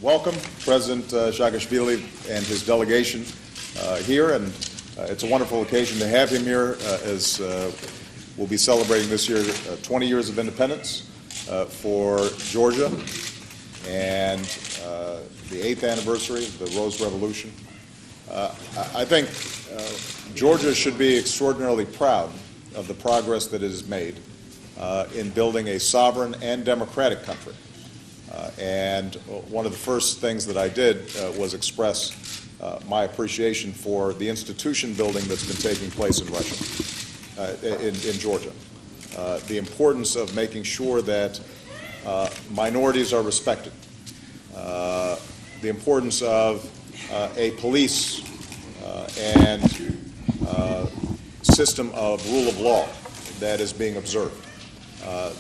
welcome President Saakashvili and his delegation here, and it's a wonderful occasion to have him here as we'll be celebrating this year 20 years of independence for Georgia and the 8th anniversary of the Rose Revolution. I think Georgia should be extraordinarily proud of the progress that it has made in building a sovereign and democratic country. And one of the first things that I did was express my appreciation for the institution building that's been taking place in Russia, in Georgia. The importance of making sure that minorities are respected. The importance of a police and system of rule of law that is being observed.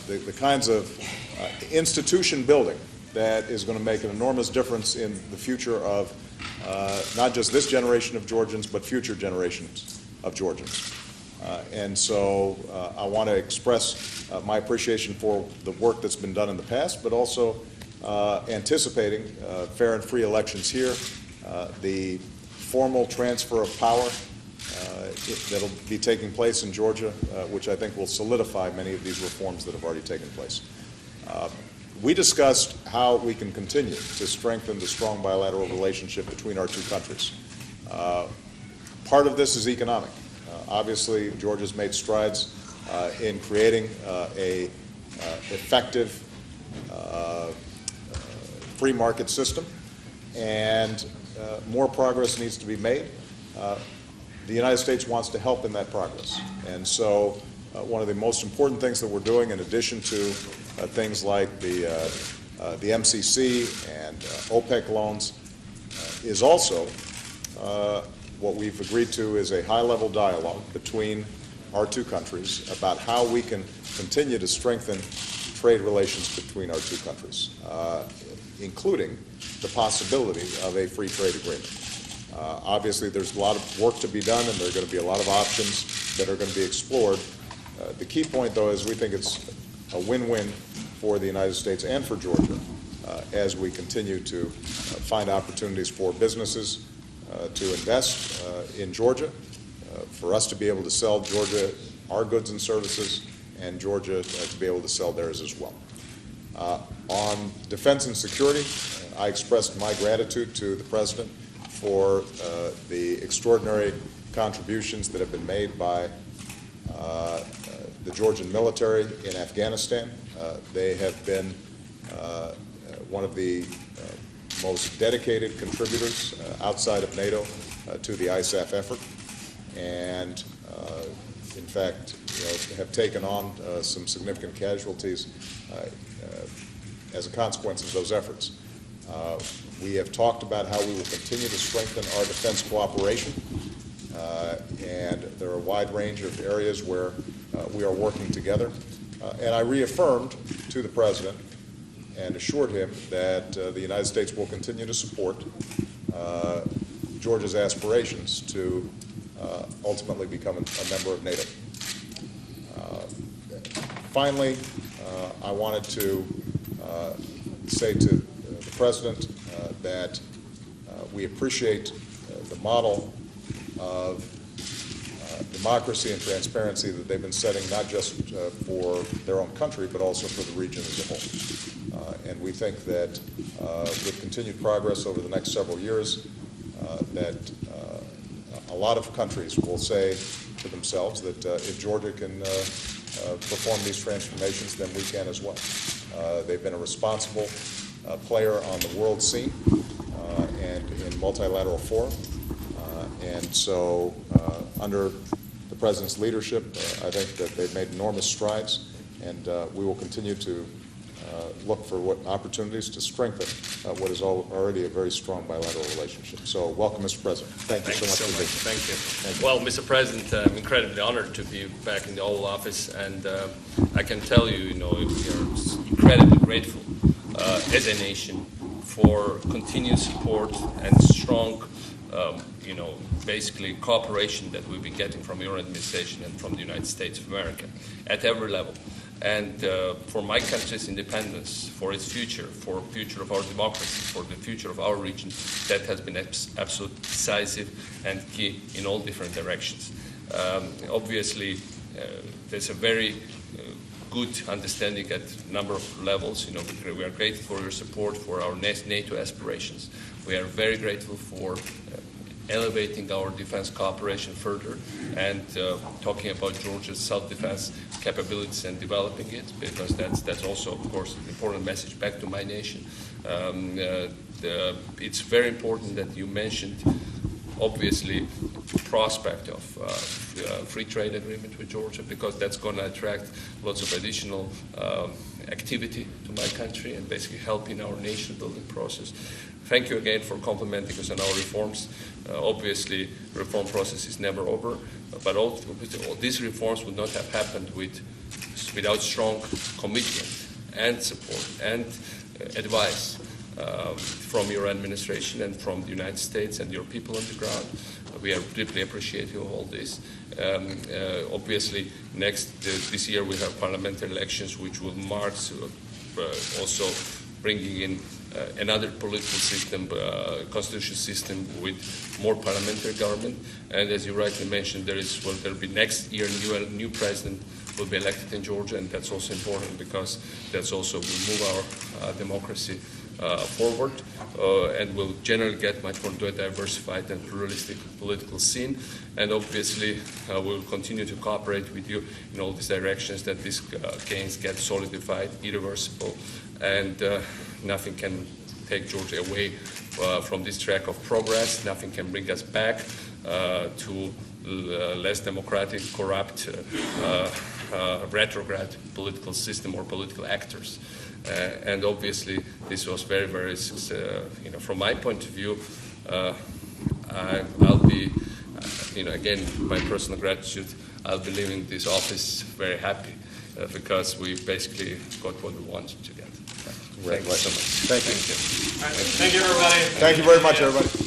The kinds of institution building that is going to make an enormous difference in the future of not just this generation of Georgians, but future generations of Georgians. And so I want to express my appreciation for the work that's been done in the past, but also anticipating fair and free elections here, the formal transfer of power that'll be taking place in Georgia, which I think will solidify many of these reforms that have already taken place. We discussed how we can continue to strengthen the strong bilateral relationship between our two countries. Part of this is economic. Obviously, Georgia's made strides in creating a effective free market system, and more progress needs to be made. The United States wants to help in that progress. And so one of the most important things that we're doing, in addition to things like the MCC and OPEC loans, is also what we've agreed to is a high-level dialogue between our two countries about how we can continue to strengthen trade relations between our two countries, including the possibility of a free trade agreement. Obviously, there's a lot of work to be done, and there are going to be a lot of options that are going to be explored. The key point, though, is we think it's a win-win for the United States and for Georgia as we continue to find opportunities for businesses to invest in Georgia, for us to be able to sell Georgia our goods and services, and Georgia to be able to sell theirs as well. On defense and security, I expressed my gratitude to the President for the extraordinary contributions that have been made by the Georgian military in Afghanistan. They have been one of the most dedicated contributors outside of NATO to the ISAF effort, and in fact, have taken on some significant casualties as a consequence of those efforts. We have talked about how we will continue to strengthen our defense cooperation, and there are a wide range of areas where we are working together. And I reaffirmed to the President and assured him that the United States will continue to support Georgia's aspirations to ultimately become a member of NATO. Finally, I wanted to say to the President that we appreciate the model of democracy and transparency that they've been setting, not just for their own country, but also for the region as a whole. And we think that with continued progress over the next several years, that a lot of countries will say to themselves that if Georgia can perform these transformations, then we can as well. They've been a responsible player on the world scene and in multilateral fora. And so under the President's leadership, I think that they've made enormous strides, and we will continue to look for what opportunities to strengthen what is already a very strong bilateral relationship. So welcome, Mr. President. Thank you so much for being here. Thank you. Well, Mr. President, I'm incredibly honored to be back in the Oval Office, and I can tell you, we are incredibly grateful as a nation for continued support and strong basically cooperation that we've been getting from your administration and from the United States of America at every level. and for my country's independence, for its future, for the future of our democracy, for the future of our region, that has been absolutely decisive and key in all different directions. Obviously, there's a very good understanding at a number of levels. We are grateful for your support for our NATO aspirations. We are very grateful for elevating our defense cooperation further and talking about Georgia's self-defense capabilities and developing it, because that's also, of course, an important message back to my nation. It's very important that you mentioned, obviously, the prospect of free trade agreement with Georgia, because that's going to attract lots of additional activity to my country and basically help in our nation building process. Thank you again for complimenting us on our reforms. Obviously, reform process is never over, but all these reforms would not have happened without strong commitment and support and advice from your administration and from the United States and your people on the ground. We are deeply appreciative of all this. Obviously, this year we have parliamentary elections, which will mark also bringing in another political system, constitutional system with more parliamentary government. And as you rightly mentioned, there will be next year new president will be elected in Georgia, and that's also important because that's also will move our democracy forward and will generally get much more diversified and pluralistic political scene. And obviously, we'll continue to cooperate with you in all these directions that these gains get solidified, irreversible, and nothing can take Georgia away from this track of progress. Nothing can bring us back to less democratic, corrupt, retrograde political system or political actors. And obviously, this was very, very, from my point of view, I'll be, again, my personal gratitude, I'll be leaving this office very happy because we basically got what we wanted to get. Thank you so much. Thank you. Thank you, everybody. Thank you very much, everybody.